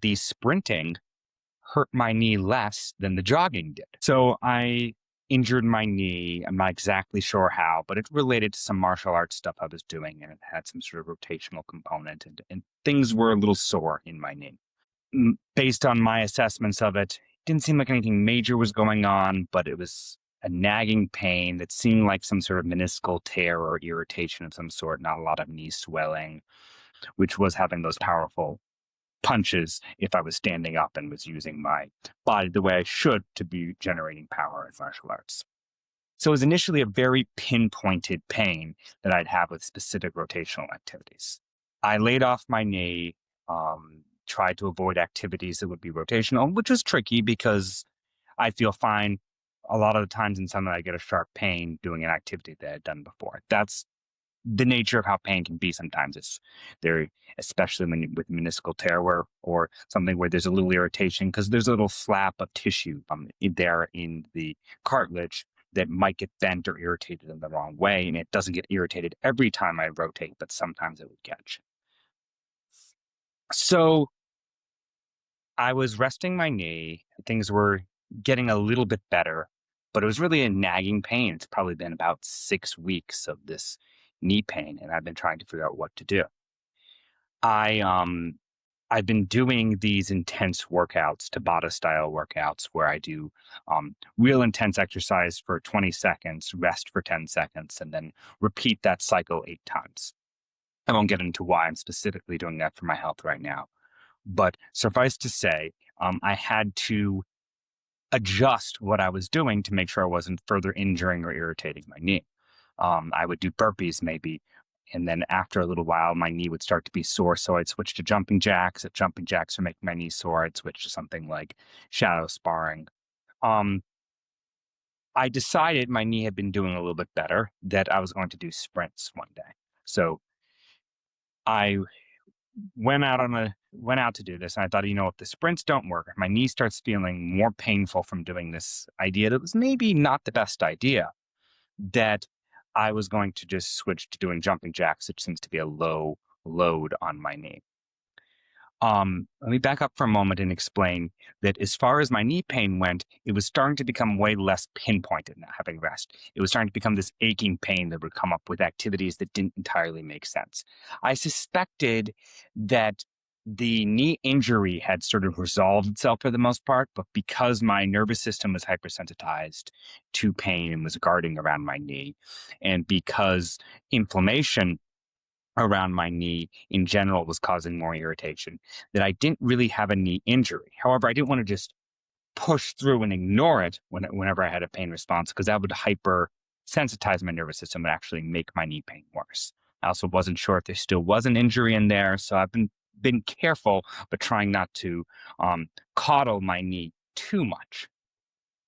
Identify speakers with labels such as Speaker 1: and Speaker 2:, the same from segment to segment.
Speaker 1: the sprinting hurt my knee less than the jogging did. So I injured my knee. I'm not exactly sure how, but it related to some martial arts stuff I was doing, and it had some sort of rotational component, and things were a little sore in my knee. Based on my assessments of it, didn't seem like anything major was going on, but it was a nagging pain that seemed like some sort of meniscal tear or irritation of some sort, not a lot of knee swelling, which was having those powerful punches if I was standing up and was using my body the way I should to be generating power in martial arts. So it was initially a very pinpointed pain that I'd have with specific rotational activities. I laid off my knee, tried to avoid activities that would be rotational, which was tricky because I feel fine a lot of the times in summer I get a sharp pain doing an activity that I'd done before. That's the nature of how pain can be sometimes. It's there, especially when with meniscal tear or something where there's a little irritation because there's a little flap of tissue there in the cartilage that might get bent or irritated in the wrong way. And it doesn't get irritated every time I rotate, but sometimes it would catch. So I was resting my knee. Things were getting a little bit better, but it was really a nagging pain. It's probably been about 6 weeks of this knee pain, and I've been trying to figure out what to do. I've been doing these intense workouts, Tabata style workouts, where I do real intense exercise for 20 seconds, rest for 10 seconds, and then repeat that cycle 8 times. I won't get into why I'm specifically doing that for my health right now. But suffice to say, I had to adjust what I was doing to make sure I wasn't further injuring or irritating my knee. I would do burpees maybe, and then after a little while, my knee would start to be sore. So I'd switch to jumping jacks. If jumping jacks are making my knee sore, I'd switch to something like shadow sparring. Um, I decided my knee had been doing a little bit better, that I was going to do sprints one day. So I went out to do this, and I thought, if the sprints don't work, if my knee starts feeling more painful from doing this idea that was maybe not the best idea, that I was going to just switch to doing jumping jacks, which seems to be a low load on my knee. Let me back up for a moment and explain that as far as my knee pain went, it was starting to become way less pinpointed now having rest. It was starting to become this aching pain that would come up with activities that didn't entirely make sense. I suspected that the knee injury had sort of resolved itself for the most part, but because my nervous system was hypersensitized to pain and was guarding around my knee, and because inflammation around my knee in general was causing more irritation, that I didn't really have a knee injury. However, I didn't want to just push through and ignore it whenever I had a pain response, because that would hypersensitize my nervous system and actually make my knee pain worse. I also wasn't sure if there still was an injury in there, so I've been careful, but trying not to coddle my knee too much.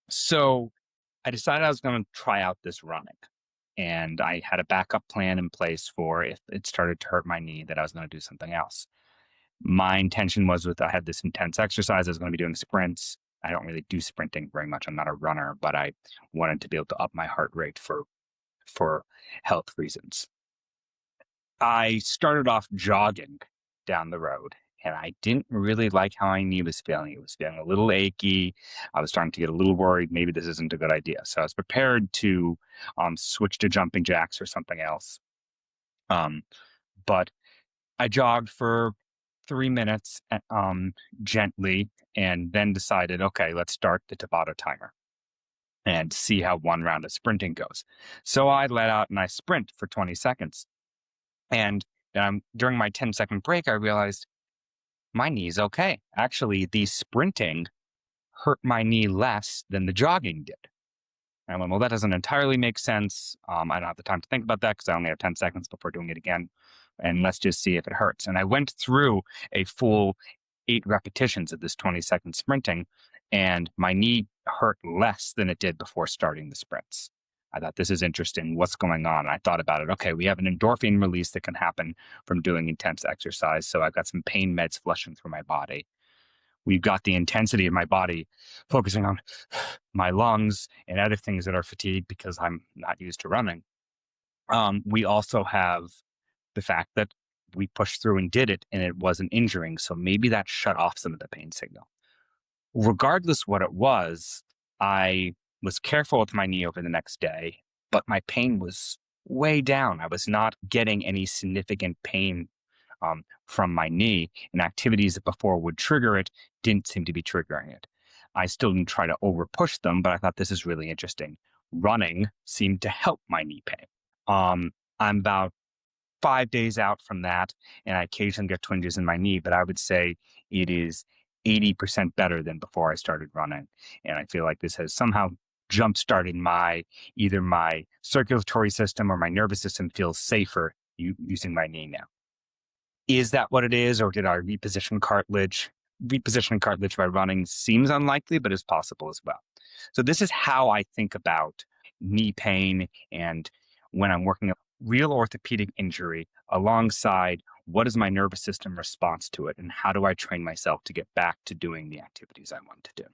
Speaker 1: So I decided I was going to try out this running. And I had a backup plan in place for if it started to hurt my knee, that I was going to do something else. My intention was I had this intense exercise. I was going to be doing sprints. I don't really do sprinting very much. I'm not a runner, but I wanted to be able to up my heart rate for health reasons. I started off jogging down the road, and I didn't really like how my knee was feeling. It was feeling a little achy. I was starting to get a little worried. Maybe this isn't a good idea. So I was prepared to switch to jumping jacks or something else. But I jogged for 3 minutes gently, and then decided, okay, let's start the Tabata timer and see how one round of sprinting goes. So I let out and I sprint for 20 seconds. And during my 10-second break, I realized my knee's okay. Actually, the sprinting hurt my knee less than the jogging did. And I went, well, that doesn't entirely make sense. I don't have the time to think about that because I only have 10 seconds before doing it again. And let's just see if it hurts. And I went through a full 8 repetitions of this 20-second sprinting, and my knee hurt less than it did before starting the sprints. I thought, this is interesting. What's going on? And I thought about it. Okay, we have an endorphin release that can happen from doing intense exercise. So I've got some pain meds flushing through my body. We've got the intensity of my body focusing on my lungs and other things that are fatigued because I'm not used to running. We also have the fact that we pushed through and did it and it wasn't injuring. So maybe that shut off some of the pain signal. Regardless what it was, I was careful with my knee over the next day, but my pain was way down. I was not getting any significant pain from my knee, and activities that before would trigger it didn't seem to be triggering it. I still didn't try to over push them, but I thought this is really interesting. Running seemed to help my knee pain. I'm about 5 days out from that, and I occasionally get twinges in my knee, but I would say it is 80% better than before I started running. And I feel like this has somehow jump started either my circulatory system or my nervous system feels safer using my knee now. Is that what it is, or did I reposition cartilage? Repositioning cartilage by running seems unlikely, but is possible as well. So this is how I think about knee pain and when I'm working a real orthopedic injury alongside what is my nervous system response to it and how do I train myself to get back to doing the activities I want to do.